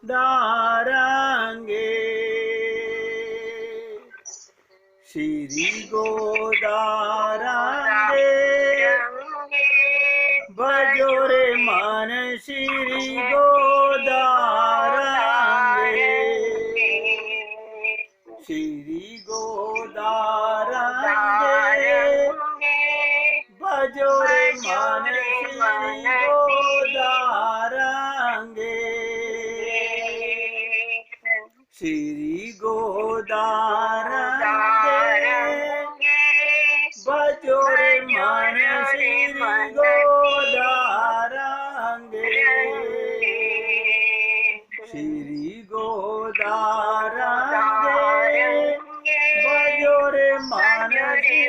दारंगे। श्री गोदारंगे भजो रे मन श्री गोदारंगे। श्री गोदारंगे भजो रे मन श्री गोदारंगे। श्री गोदारंगे भजो रे मन श्री गोदारंगे। श्री गोदारंगे भजो रे मन श्री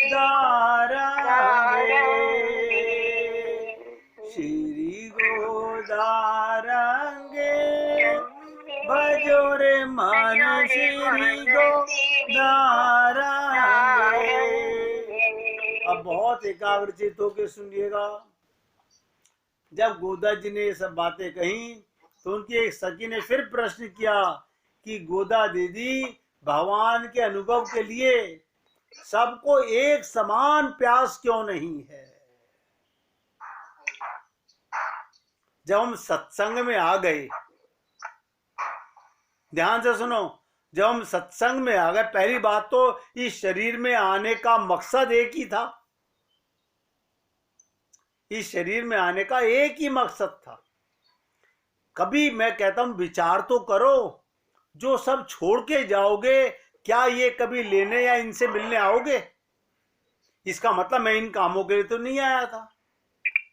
गोदारंगे। श्री गोदारंगे भजो रे मन श्री गोदारंगे। अब बहुत एकाग्रचित होकर सुनिएगा। जब गोदा जी ने ये सब बातें कही तो उनकी एक सखी ने फिर प्रश्न किया कि गोदा दीदी, भगवान के अनुभव के लिए सबको एक समान प्यास क्यों नहीं है? जब हम सत्संग में आ गए, ध्यान से सुनो, जब हम सत्संग में आ गए, पहली बात तो इस शरीर में आने का मकसद एक ही था। इस शरीर में आने का एक ही मकसद था। कभी मैं कहता हूं विचार तो करो, जो सब छोड़ के जाओगे क्या ये कभी लेने या इनसे मिलने आओगे? इसका मतलब मैं इन कामों के लिए तो नहीं आया था।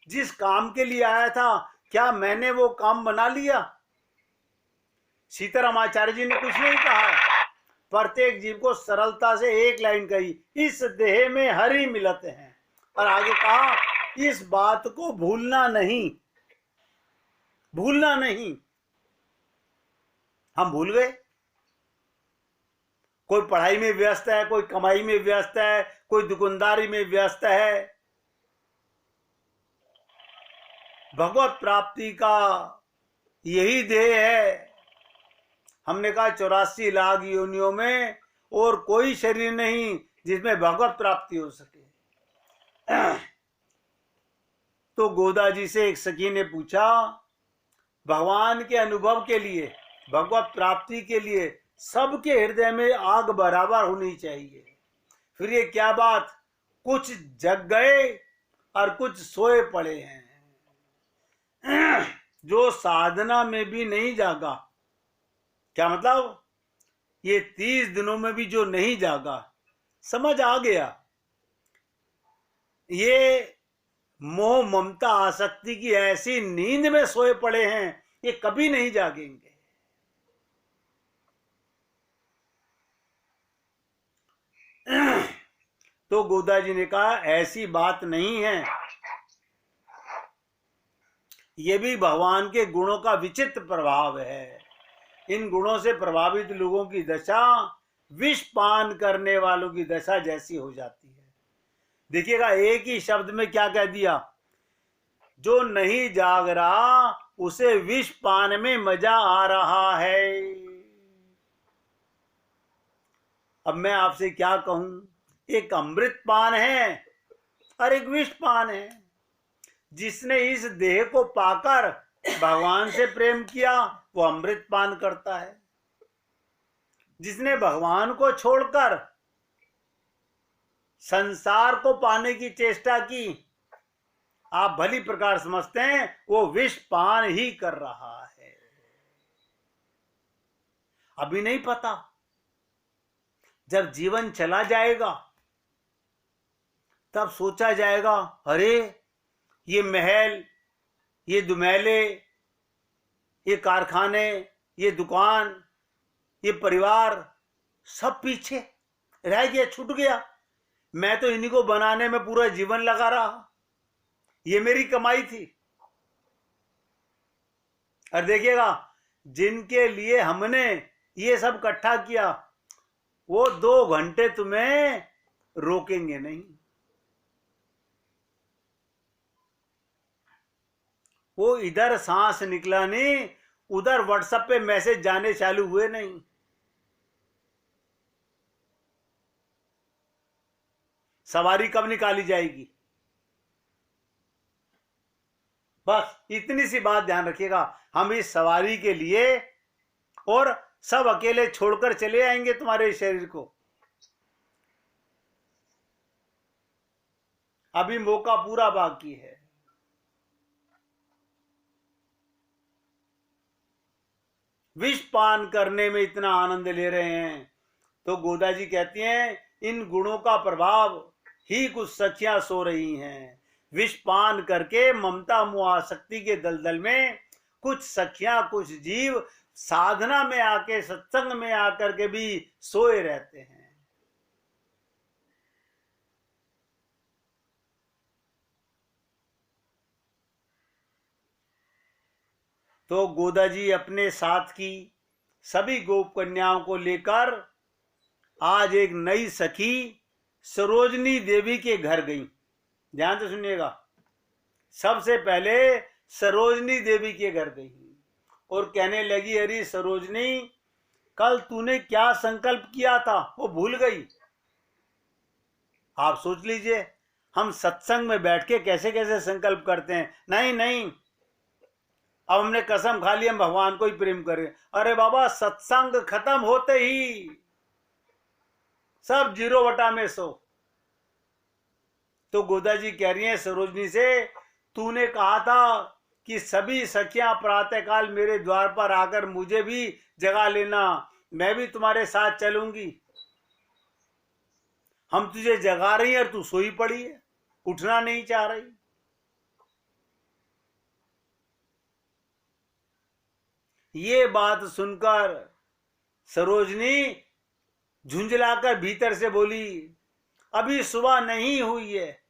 जिस काम के लिए आया था क्या मैंने वो काम बना लिया? सीतारामाचार्य जी ने कुछ नहीं कहा, प्रत्येक जीव को सरलता से एक लाइन कही, इस देह में हरि मिलते हैं, और आगे कहा इस बात को भूलना नहीं, भूलना नहीं। हम भूल गए। कोई पढ़ाई में व्यस्त है, कोई कमाई में व्यस्त है, कोई दुकानदारी में व्यस्त है। भगवत प्राप्ति का यही ध्येय है। हमने कहा 84 लाख योनियों में और कोई शरीर नहीं जिसमें भगवत प्राप्ति हो सके। तो गोदा जी से एक सखी ने पूछा, भगवान के अनुभव के लिए, भगवत प्राप्ति के लिए सबके हृदय में आग बराबर होनी चाहिए। फिर ये क्या बात, कुछ जग गए और कुछ सोए पड़े हैं। जो साधना में भी नहीं जागा, क्या मतलब? ये 30 दिनों में भी जो नहीं जागा, समझ आ गया ये मोह ममता आसक्ति की ऐसी नींद में सोए पड़े हैं, ये कभी नहीं जागेंगे। तो गोदा जी ने कहा ऐसी बात नहीं है, ये भी भगवान के गुणों का विचित्र प्रभाव है। इन गुणों से प्रभावित लोगों की दशा विष पान करने वालों की दशा जैसी हो जाती है। देखिएगा, एक ही शब्द में क्या कह दिया, जो नहीं जाग रहा उसे विष पान में मजा आ रहा है। अब मैं आपसे क्या कहूं, एक अमृत पान है और एक विष पान है। जिसने इस देह को पाकर भगवान से प्रेम किया वो अमृत पान करता है। जिसने भगवान को छोड़कर संसार को पाने की चेष्टा की, आप भली प्रकार समझते हैं वो विष पान ही कर रहा है। अभी नहीं पता, जब जीवन चला जाएगा तब सोचा जाएगा, अरे ये महल, ये दुमैले, ये कारखाने, ये दुकान, ये परिवार सब पीछे रह गया, छूट गया। मैं तो इन्हीं को बनाने में पूरा जीवन लगा रहा, ये मेरी कमाई थी। और देखिएगा, जिनके लिए हमने ये सब इकट्ठा किया वो 2 घंटे तुम्हें रोकेंगे नहीं। वो इधर सांस निकला नहीं, उधर व्हाट्सएप पे मैसेज जाने चालू हुए नहीं। सवारी कब निकाली जाएगी? बस इतनी सी बात ध्यान रखिएगा, हम इस सवारी के लिए और सब अकेले छोड़कर चले आएंगे तुम्हारे शरीर को। अभी मौका पूरा बाकी है। विष पान करने में इतना आनंद ले रहे हैं। तो गोदा जी कहती हैं इन गुणों का प्रभाव ही कुछ सखियां सो रही हैं। विष पान करके ममता मोह आसक्ति के दलदल में कुछ सखियां, कुछ जीव साधना में आके, सत्संग में आकर के भी सोए रहते हैं। तो गोदा जी अपने साथ की सभी गोप कन्याओं को लेकर आज एक नई सखी सरोजनी देवी के घर गई। ध्यान से सुनिएगा, सबसे पहले सरोजनी देवी के घर गई और कहने लगी, अरे सरोजनी, कल तूने क्या संकल्प किया था वो भूल गई? आप सोच लीजिए, हम सत्संग में बैठ के कैसे कैसे संकल्प करते हैं। नहीं नहीं, अब हमने कसम खा ली हम भगवान को ही प्रेम करें। अरे बाबा, सत्संग खत्म होते ही सब 0/100। तो गोदा जी कह रही हैं सरोजनी से, तूने कहा था कि सभी सखियां प्रातःकाल मेरे द्वार पर आकर मुझे भी जगा लेना, मैं भी तुम्हारे साथ चलूंगी। हम तुझे जगा रही हैं और तू सोई पड़ी है, उठना नहीं चाह रही। ये बात सुनकर सरोजनी झुंझलाकर भीतर से बोली, अभी सुबह नहीं हुई है,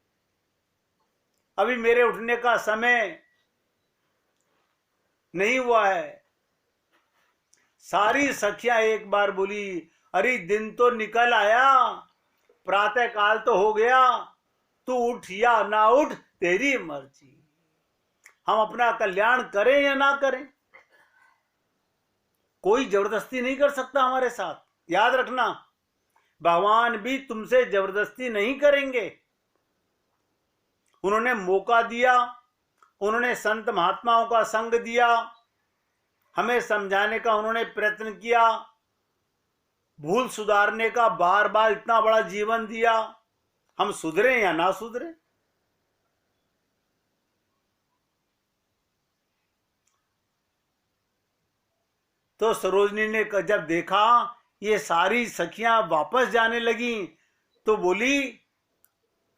अभी मेरे उठने का समय नहीं हुआ है। सारी सखियां एक बार बोली, अरे दिन तो निकल आया, प्रातः काल तो हो गया, तू उठ या ना उठ तेरी मर्जी, हम अपना कल्याण करें या ना करें, कोई जबरदस्ती नहीं कर सकता हमारे साथ। याद रखना, भगवान भी तुमसे जबरदस्ती नहीं करेंगे। उन्होंने मौका दिया, उन्होंने संत महात्माओं का संग दिया, हमें समझाने का उन्होंने प्रयत्न किया, भूल सुधारने का बार बार इतना बड़ा जीवन दिया, हम सुधरे या ना सुधरे। तो सरोजनी ने जब देखा ये सारी सखियां वापस जाने लगी तो बोली,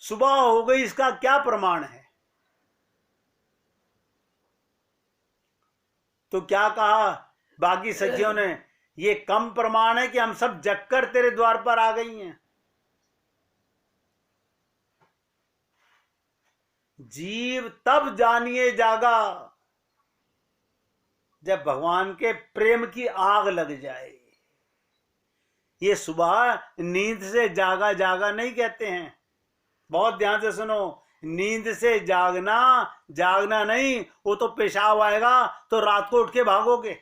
सुबह हो गई, इसका क्या प्रमाण है? तो क्या कहा बाकी सखियों ने, ये कम प्रमाण है कि हम सब जगकर तेरे द्वार पर आ गई हैं। जीव तब जानिए जागा जब भगवान के प्रेम की आग लग जाए। ये सुबह नींद से जागा जागा नहीं कहते हैं, बहुत ध्यान से सुनो, नींद से जागना जागना नहीं, वो तो पेशाब आएगा तो रात को उठ के भागोगे,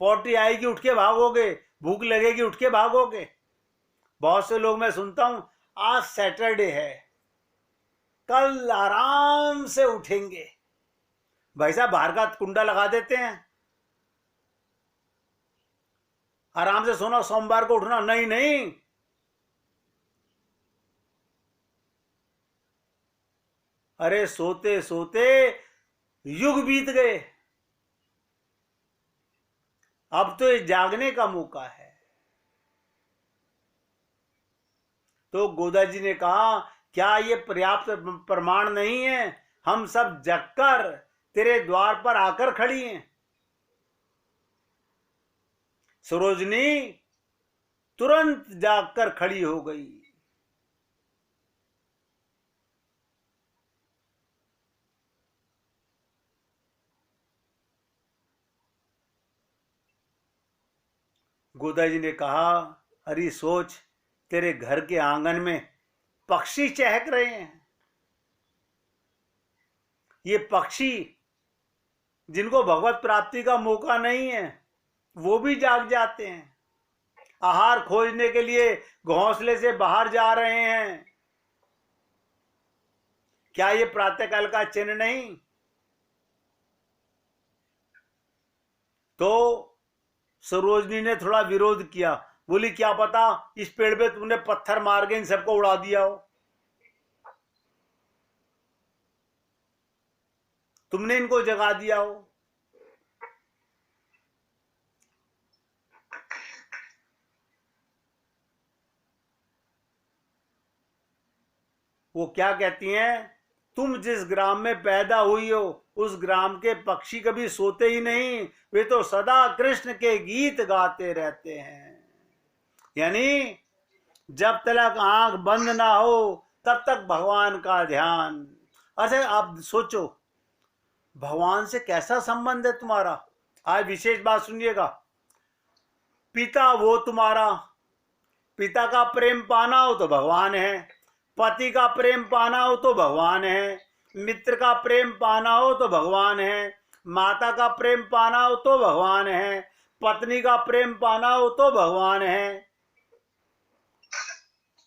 पोटी आएगी उठ के भागोगे, भूख लगेगी उठ के भागोगे। बहुत से लोग मैं सुनता हूं, आज सैटरडे है, कल आराम से उठेंगे। भाई साहब, बाहर का कुंडा लगा देते हैं, आराम से सोना, सोमवार को उठना नहीं नहीं। अरे सोते सोते युग बीत गए, अब तो ये जागने का मौका है। तो गोदा जी ने कहा, क्या ये पर्याप्त प्रमाण नहीं है? हम सब जगकर तेरे द्वार पर आकर खड़ी हैं। सरोजनी तुरंत जागकर खड़ी हो गई। गोदा जी ने कहा, अरे सोच, तेरे घर के आंगन में पक्षी चहक रहे हैं। ये पक्षी जिनको भगवत प्राप्ति का मौका नहीं है वो भी जाग जाते हैं, आहार खोजने के लिए घोंसले से बाहर जा रहे हैं। क्या ये प्रातःकाल का चिन्ह नहीं? तो सरोजनी ने थोड़ा विरोध किया, बोली क्या पता इस पेड़ पे तुमने पत्थर मार के इन सबको उड़ा दिया हो, तुमने इनको जगा दिया हो। वो क्या कहती हैं, तुम जिस ग्राम में पैदा हुई हो उस ग्राम के पक्षी कभी सोते ही नहीं, वे तो सदा कृष्ण के गीत गाते रहते हैं। यानी जब तक आंख बंद ना हो तब तक भगवान का ध्यान। अच्छा आप सोचो भगवान से कैसा संबंध है तुम्हारा। आज विशेष बात सुनिएगा, पिता वो तुम्हारा, पिता का प्रेम पाना हो तो भगवान है, पति का प्रेम पाना हो तो भगवान है, मित्र का प्रेम पाना हो तो भगवान है, माता का प्रेम पाना हो तो भगवान है, पत्नी का प्रेम पाना हो तो भगवान है।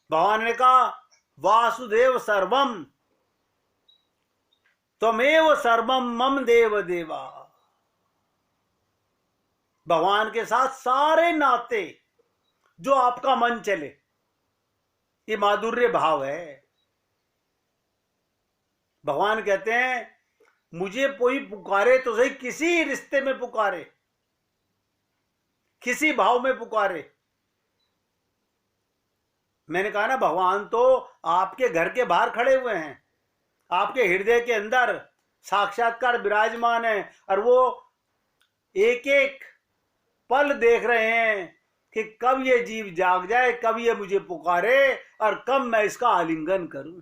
भगवान ने कहा वासुदेव सर्वम त्वमेव सर्वम मम देव देवा। भगवान के साथ सारे नाते जो आपका मन चले, ये माधुर्य भाव है। भगवान कहते हैं मुझे कोई पुकारे तो सही, किसी रिश्ते में पुकारे, किसी भाव में पुकारे। मैंने कहा ना भगवान तो आपके घर के बाहर खड़े हुए हैं, आपके हृदय के अंदर साक्षात्कार विराजमान है, और वो एक एक पल देख रहे हैं कि कब ये जीव जाग जाए, कब ये मुझे पुकारे और कब मैं इसका आलिंगन करूं।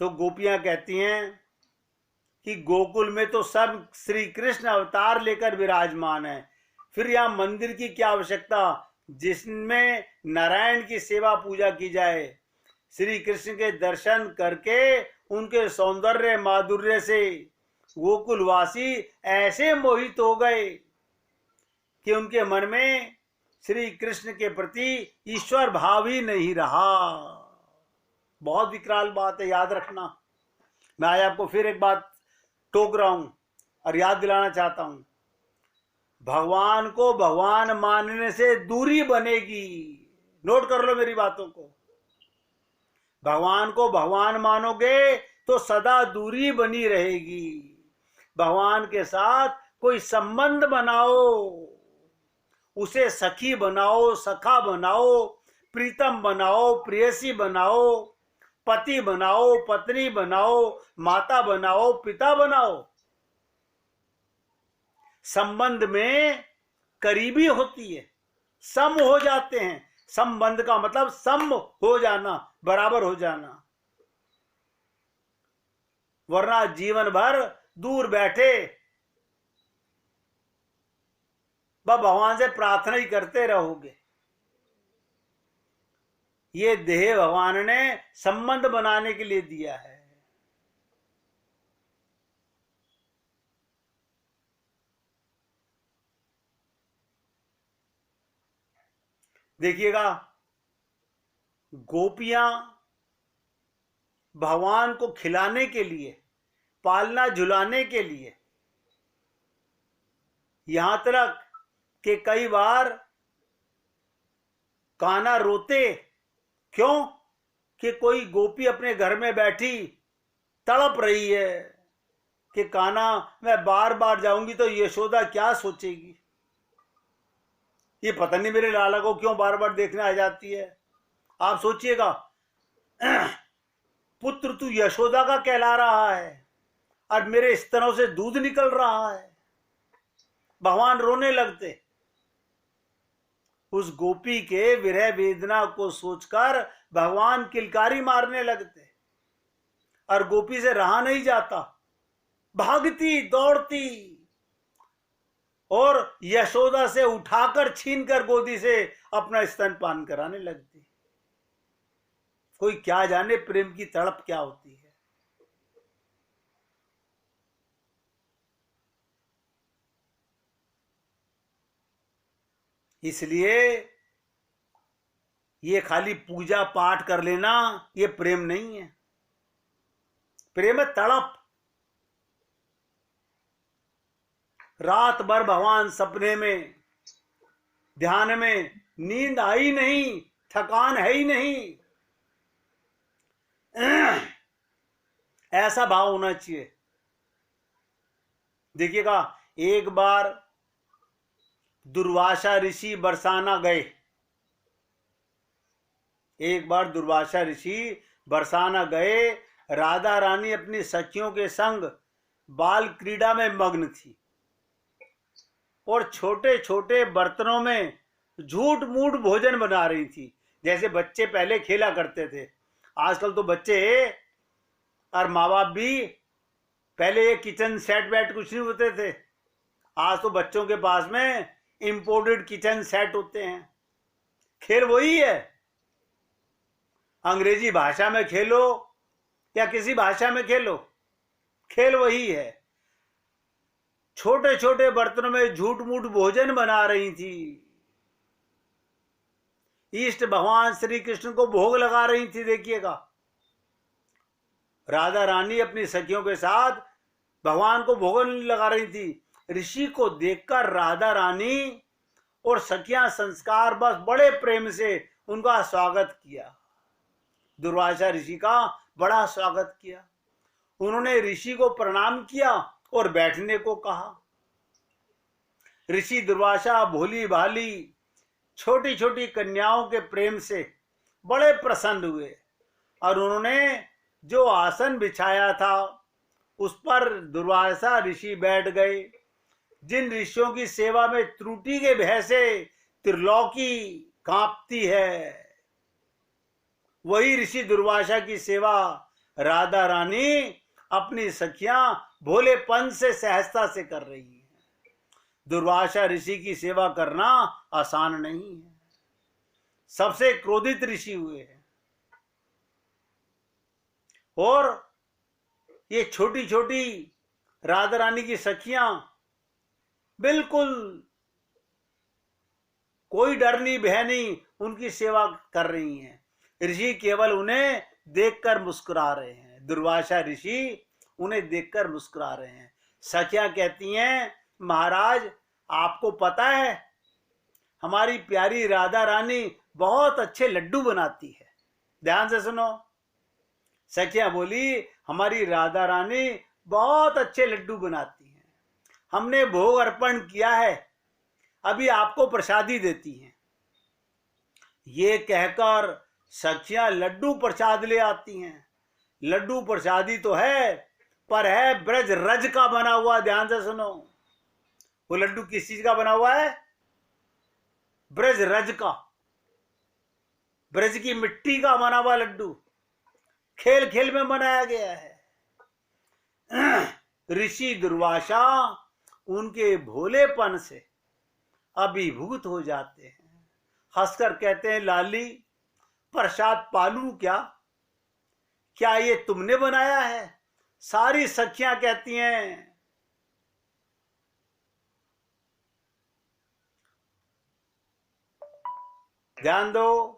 तो गोपियां कहती हैं कि गोकुल में तो सब श्री कृष्ण अवतार लेकर विराजमान है, फिर यहां मंदिर की क्या आवश्यकता जिसमें नारायण की सेवा पूजा की जाए। श्री कृष्ण के दर्शन करके उनके सौंदर्य माधुर्य से गोकुलवासी ऐसे मोहित हो गए कि उनके मन में श्री कृष्ण के प्रति ईश्वर भाव ही नहीं रहा। बहुत विकराल बात है, याद रखना। मैं आज आपको फिर एक बात टोक रहा हूं और याद दिलाना चाहता हूं, भगवान को भगवान मानने से दूरी बनेगी। नोट कर लो मेरी बातों को, भगवान को भगवान मानोगे तो सदा दूरी बनी रहेगी। भगवान के साथ कोई संबंध बनाओ, उसे सखी बनाओ, सखा बनाओ, प्रीतम बनाओ, प्रेयसी बनाओ, पति बनाओ, पत्नी बनाओ, माता बनाओ, पिता बनाओ। संबंध में करीबी होती है, सम हो जाते हैं। संबंध का मतलब सम हो जाना, बराबर हो जाना। वरना जीवन भर दूर बैठे भगवान से प्रार्थना ही करते रहोगे। ये देह भगवान ने संबंध बनाने के लिए दिया है। देखिएगा गोपियां भगवान को खिलाने के लिए, पालना झुलाने के लिए, यहां तक कि कई बार कान्हा रोते, क्यों कि कोई गोपी अपने घर में बैठी तड़प रही है कि कान्हा मैं बार बार जाऊंगी तो यशोदा क्या सोचेगी, ये पता नहीं मेरे लाला को क्यों बार बार देखने आ जाती है। आप सोचिएगा पुत्र तू यशोदा का कहला रहा है और मेरे स्तनों से दूध निकल रहा है। भगवान रोने लगते, उस गोपी के विरह वेदना को सोचकर भगवान किलकारी मारने लगते, और गोपी से रहा नहीं जाता, भागती दौड़ती और यशोदा से उठाकर छीनकर गोदी से अपना स्तनपान कराने लगती। कोई क्या जाने प्रेम की तड़प क्या होती है। इसलिए ये खाली पूजा पाठ कर लेना ये प्रेम नहीं है। प्रेम है तड़प। रात भर भगवान सपने में, ध्यान में, नींद आई नहीं, थकान है ही नहीं, ऐसा भाव होना चाहिए। देखिएगा, एक बार दुर्वासा ऋषि बरसाना गए। एक बार दुर्वासा ऋषि बरसाना गए। राधा रानी अपनी सखियों के संग बाल क्रीड़ा में मग्न थी और छोटे छोटे बर्तनों में झूठ मूठ भोजन बना रही थी, जैसे बच्चे पहले खेला करते थे। आजकल तो बच्चे और माँ बाप भी, पहले ये किचन सेट वेट कुछ नहीं होते थे, आज तो बच्चों के पास में इंपोर्टेड किचन सेट होते हैं। खेल वही है, अंग्रेजी भाषा में खेलो या किसी भाषा में खेलो, खेल वही है। छोटे छोटे बर्तनों में झूठ मूठ भोजन बना रही थी। इष्ट भगवान श्री कृष्ण को भोग लगा रही थी। देखिएगा, राधा रानी अपनी सखियों के साथ भगवान को भोग लगा रही थी। ऋषि को देखकर राधा रानी और सखियां संस्कार बस बड़े प्रेम से उनका स्वागत किया। दुर्वासा ऋषि का बड़ा स्वागत किया। उन्होंने ऋषि को प्रणाम किया और बैठने को कहा। ऋषि दुर्वासा भोली भाली छोटी छोटी कन्याओं के प्रेम से बड़े प्रसन्न हुए और उन्होंने जो आसन बिछाया था उस पर दुर्वासा ऋषि बैठ गए। जिन ऋषियों की सेवा में त्रुटि के भय से त्रिलोकी कांपती है, वही ऋषि दुर्वासा की सेवा राधा रानी अपनी सखियां भोलेपन से सहजता से कर रही है। दुर्वासा ऋषि की सेवा करना आसान नहीं है। सबसे क्रोधित ऋषि हुए हैं और ये छोटी छोटी राधा रानी की सखियां बिल्कुल कोई डर नहीं भय नहीं उनकी सेवा कर रही हैं। ऋषि केवल उन्हें देखकर मुस्कुरा रहे हैं। दुर्वासा ऋषि उन्हें देखकर मुस्कुरा रहे हैं। सखियां कहती हैं, महाराज आपको पता है हमारी प्यारी राधा रानी बहुत अच्छे लड्डू बनाती है। ध्यान से सुनो। सखियां बोली, हमारी राधा रानी बहुत अच्छे लड्डू बनाती हैं, हमने भोग अर्पण किया है, अभी आपको प्रसादी देती हैं। ये कहकर सखियां लड्डू प्रसाद ले आती हैं। लड्डू प्रसादी तो है, पर है ब्रज रज का बना हुआ। ध्यान से सुनो, वो लड्डू किस चीज का बना हुआ है? ब्रज रज का, ब्रज की मिट्टी का बना हुआ लड्डू खेल खेल में बनाया गया है। ऋषि दुर्वासा उनके भोलेपन से अभिभूत हो जाते हैं। हंसकर कहते हैं, लाली प्रसाद पालू क्या? क्या ये तुमने बनाया है? सारी सखियां कहती हैं, ध्यान दो,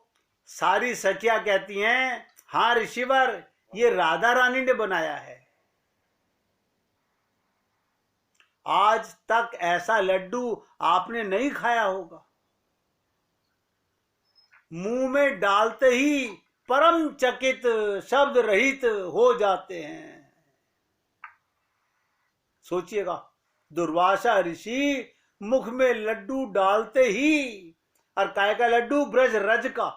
सारी सखियां कहती हैं, हाँ ऋषिवर, ये राधा रानी ने बनाया है। आज तक ऐसा लड्डू आपने नहीं खाया होगा। मुंह में डालते ही परम चकित शब्द रहित हो जाते हैं। सोचिएगा, दुर्वासा ऋषि मुख में लड्डू डालते ही, और काय का लड्डू? ब्रज रज का।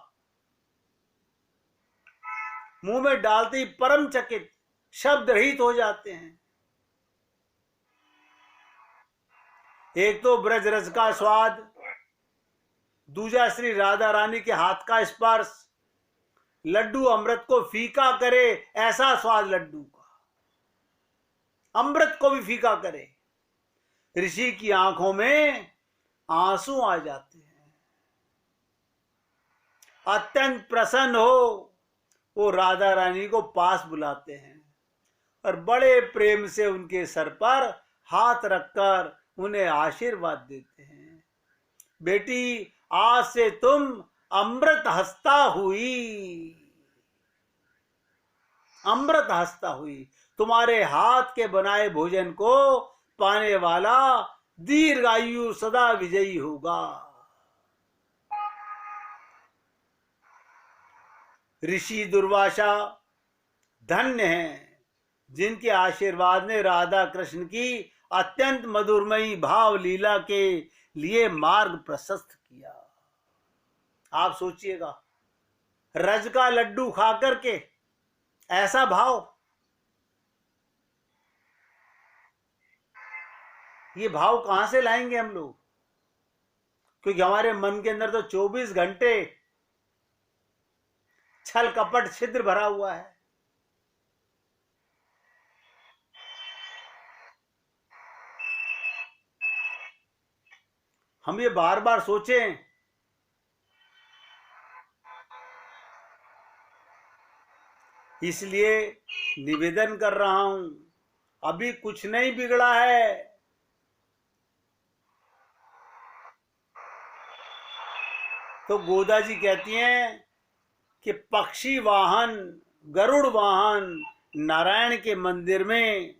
मुंह में डालते ही परम चकित शब्द रहित हो जाते हैं। एक तो ब्रज रज का स्वाद, दूजा श्री राधा रानी के हाथ का स्पर्श, लड्डू अमृत को फीका करे ऐसा स्वाद लड्डू का, अमृत को भी फीका करे। ऋषि की आंखों में आंसू आ जाते हैं। अत्यंत प्रसन्न हो वो राधा रानी को पास बुलाते हैं और बड़े प्रेम से उनके सर पर हाथ रखकर उन्हें आशीर्वाद देते हैं। बेटी, आज से तुम अमृत हस्ता हुई, अमृत हस्ता हुई। तुम्हारे हाथ के बनाए भोजन को पाने वाला दीर्घायु सदा विजयी होगा। ऋषि दुर्वासा धन्य हैं जिनके आशीर्वाद ने राधा कृष्ण की अत्यंत मधुरमयी भाव लीला के लिए मार्ग प्रशस्त किया। आप सोचिएगा, रज का लड्डू खा करके ऐसा भाव, ये भाव कहां से लाएंगे हम लोग? क्योंकि हमारे मन के अंदर तो 24 घंटे छल कपट छिद्र भरा हुआ है। हम ये बार बार सोचें, इसलिए निवेदन कर रहा हूं, अभी कुछ नहीं बिगड़ा है। तो गोदा जी कहती हैं कि पक्षी वाहन गरुड़ वाहन नारायण के मंदिर में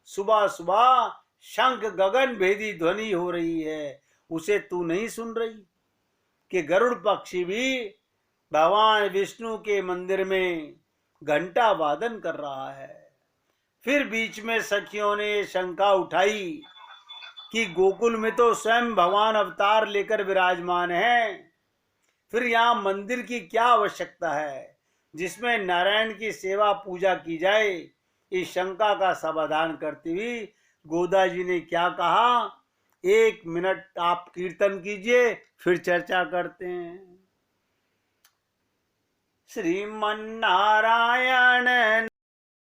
सुबह सुबह शंख गगन भेदी ध्वनि हो रही है, उसे तू नहीं सुन रही? कि गरुड़ पक्षी भी भगवान विष्णु के मंदिर में घंटा वादन कर रहा है। फिर बीच में सखियों ने शंका उठाई कि गोकुल में तो स्वयं भगवान अवतार लेकर विराजमान हैं, फिर यहाँ मंदिर की क्या आवश्यकता है जिसमें नारायण की सेवा पूजा की जाए? इस शंका का समाधान करती हुई गोदा जी ने क्या कहा, 1 मिनट आप कीर्तन कीजिए, फिर चर्चा करते हैं। श्रीमन नारायण